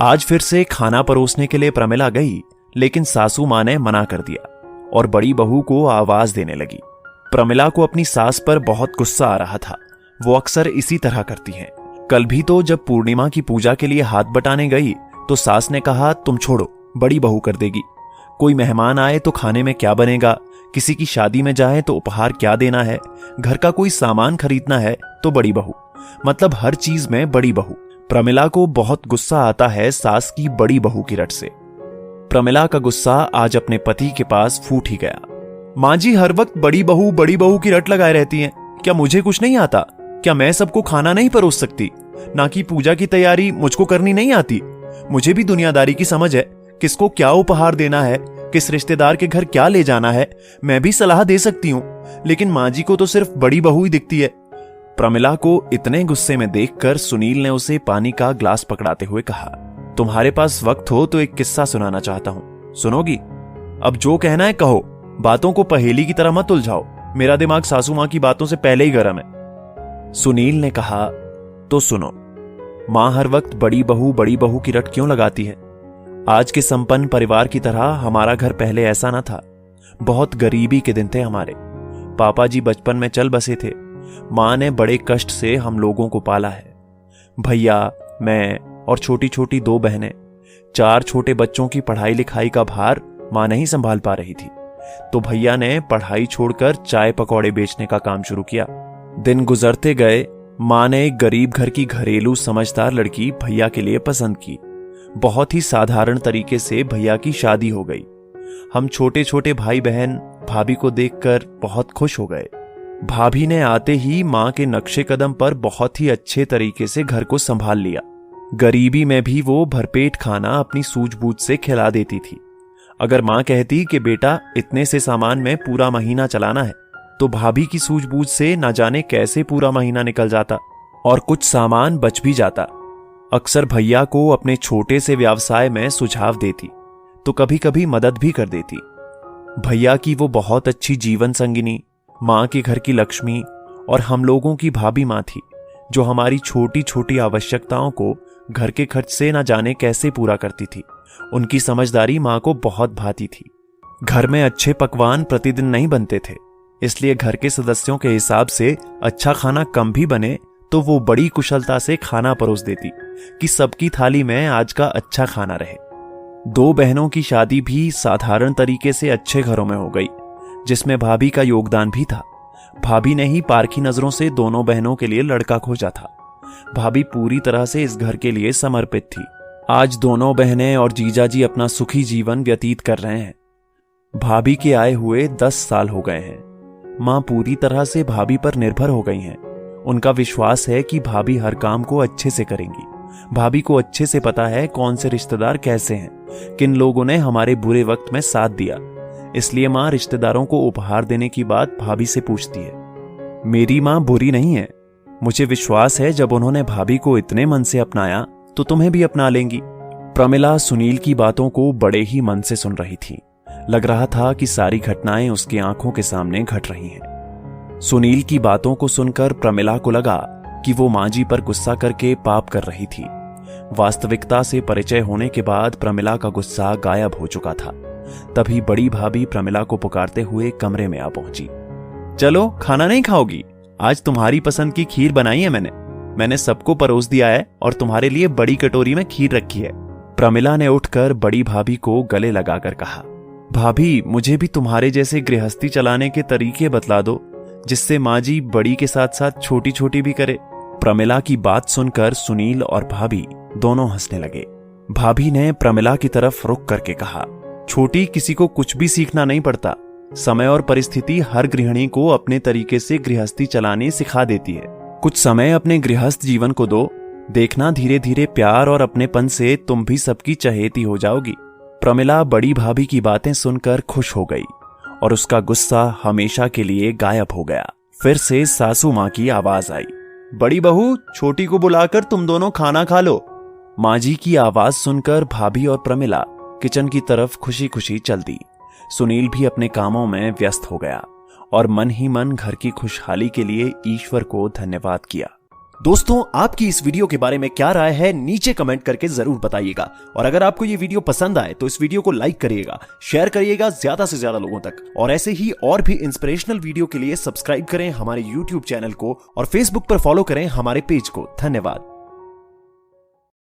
आज फिर से खाना परोसने के लिए प्रमिला गई, लेकिन सासू मां ने मना कर दिया और बड़ी बहू को आवाज देने लगी। प्रमिला को अपनी सास पर बहुत गुस्सा आ रहा था। वो अक्सर इसी तरह करती हैं। कल भी तो जब पूर्णिमा की पूजा के लिए हाथ बटाने गई तो सास ने कहा, तुम छोड़ो, बड़ी बहू कर देगी। कोई मेहमान आए तो खाने में क्या बनेगा, किसी की शादी में जाए तो उपहार क्या देना है, घर का कोई सामान खरीदना है तो बड़ी बहू, मतलब हर चीज में बड़ी बहू। प्रमिला को बहुत गुस्सा आता है सास की बड़ी बहू की रट से। प्रमिला का गुस्सा आज अपने पति के पास फूट ही गया। मां जी हर वक्त बड़ी बहू की रट लगाए रहती हैं। क्या मुझे कुछ नहीं आता? क्या मैं सबको खाना नहीं परोस सकती? ना कि पूजा की तैयारी मुझको करनी नहीं आती? मुझे भी दुनियादारी की समझ है, किसको क्या उपहार देना है, किस रिश्तेदार के घर क्या ले जाना है, मैं भी सलाह दे सकती हूँ। लेकिन मां जी को तो सिर्फ बड़ी बहू ही दिखती है। प्रमिला को इतने गुस्से में देखकर सुनील ने उसे पानी का ग्लास पकड़ाते हुए कहा, तुम्हारे पास वक्त हो तो एक किस्सा सुनाना चाहता हूं, सुनोगी? अब जो कहना है कहो, बातों को पहेली की तरह मत उलझाओ। मेरा दिमाग सासू मां की बातों से पहले ही गर्म है। सुनील ने कहा, तो सुनो। मां हर वक्त बड़ी बहू की रट क्यों लगाती है? आज के संपन्न परिवार की तरह हमारा घर पहले ऐसा ना था। बहुत गरीबी के दिन थे हमारे। पापा जी बचपन में चल बसे थे। मां ने बड़े कष्ट से हम लोगों को पाला है। भैया, मैं और छोटी छोटी 2 बहनें, 4 छोटे बच्चों की पढ़ाई लिखाई का भार मां नहीं संभाल पा रही थी, तो भैया ने पढ़ाई छोड़कर चाय पकौड़े बेचने का काम शुरू किया। दिन गुजरते गए, मां ने एक गरीब घर की घरेलू समझदार लड़की भैया के लिए पसंद की। बहुत ही साधारण तरीके से भैया की शादी हो गई। हम छोटे छोटे भाई बहन भाभी को देखकर बहुत खुश हो गए। भाभी ने आते ही मां के नक्शे कदम पर बहुत ही अच्छे तरीके से घर को संभाल लिया। गरीबी में भी वो भरपेट खाना अपनी सूझबूझ से खिला देती थी। अगर मां कहती कि बेटा इतने से सामान में पूरा महीना चलाना है, तो भाभी की सूझबूझ से न जाने कैसे पूरा महीना निकल जाता और कुछ सामान बच भी जाता। अक्सर भैया को अपने छोटे से व्यवसाय में सुझाव देती, तो कभी कभी मदद भी कर देती। भैया की वो बहुत अच्छी जीवन संगिनी, मां के घर की लक्ष्मी और हम लोगों की भाभी मां थी, जो हमारी छोटी छोटी आवश्यकताओं को घर के खर्च से न जाने कैसे पूरा करती थी। उनकी समझदारी मां को बहुत भाती थी। घर में अच्छे पकवान प्रतिदिन नहीं बनते थे, इसलिए घर के सदस्यों के हिसाब से अच्छा खाना कम भी बने तो वो बड़ी कुशलता से खाना परोस देती कि सबकी थाली में आज का अच्छा खाना रहे। 2 बहनों की शादी भी साधारण तरीके से अच्छे घरों में हो गई, जिसमें भाभी का योगदान भी था। भाभी ने ही पारखी नजरों से दोनों बहनों के लिए लड़का खोजा था। भाभी पूरी तरह से इस घर के लिए समर्पित थी। आज दोनों बहनें और जीजाजी अपना सुखी जीवन व्यतीत कर रहे हैं। भाभी के आए हुए 10 साल हो गए हैं। मां पूरी तरह से भाभी पर निर्भर हो गई हैं। उनका विश्वास है कि भाभी हर काम को अच्छे से करेंगी। भाभी को अच्छे से पता है कौन से रिश्तेदार कैसे हैं, किन लोगों ने हमारे बुरे वक्त में साथ दिया। इसलिए मां रिश्तेदारों को उपहार देने की बात भाभी से पूछती है। मेरी मां बुरी नहीं है। मुझे विश्वास है जब उन्होंने भाभी को इतने मन से अपनाया तो तुम्हें भी अपना लेंगी। प्रमिला सुनील की बातों को बड़े ही मन से सुन रही थी। लग रहा था कि सारी घटनाएं उसकी आंखों के सामने घट रही हैं। सुनील की बातों को सुनकर प्रमिला को लगा कि वो मां जी पर गुस्सा करके पाप कर रही थी। वास्तविकता से परिचय होने के बाद प्रमिला का गुस्सा गायब हो चुका था। तभी बड़ी भाभी प्रमिला को पुकारते हुए कमरे में आ पहुंची। चलो, खाना नहीं खाओगी? आज तुम्हारी पसंद की खीर बनाई है मैंने सबको परोस दिया है और तुम्हारे लिए बड़ी कटोरी में खीर रखी है। प्रमिला ने उठकर बड़ी भाभी को गले लगाकर कहा, भाभी, मुझे भी तुम्हारे जैसे गृहस्थी चलाने के तरीके बतला दो, जिससे मां जी बड़ी के साथ साथ छोटी छोटी भी करे। प्रमिला की बात सुनकर सुनील और भाभी दोनों हंसने लगे। भाभी ने प्रमिला की तरफ रुक करके कहा, छोटी, किसी को कुछ भी सीखना नहीं पड़ता। समय और परिस्थिति हर गृहिणी को अपने तरीके से गृहस्थी चलानी सिखा देती है। कुछ समय अपने गृहस्थ जीवन को दो, देखना धीरे धीरे प्यार और अपनेपन से तुम भी सबकी चहेती हो जाओगी। प्रमिला बड़ी भाभी की बातें सुनकर खुश हो गई और उसका गुस्सा हमेशा के लिए गायब हो गया। फिर से सासू मां की आवाज आई, बड़ी बहू, छोटी को बुलाकर तुम दोनों खाना खा लो। मां जी की आवाज सुनकर भाभी और प्रमिला किचन की तरफ खुशी खुशी चल दी। सुनील भी अपने कामों में व्यस्त हो गया और मन ही मन घर की खुशहाली के लिए ईश्वर को धन्यवाद किया। दोस्तों, आपकी इस वीडियो के बारे में क्या राय है नीचे कमेंट करके जरूर बताइएगा। और अगर आपको ये वीडियो पसंद आए तो इस वीडियो को लाइक करिएगा, शेयर करिएगा ज्यादा से ज्यादा लोगों तक। और ऐसे ही और भी इंस्पिरेशनल वीडियो के लिए सब्सक्राइब करें हमारे YouTube चैनल को और Facebook पर फॉलो करें हमारे पेज को। धन्यवाद।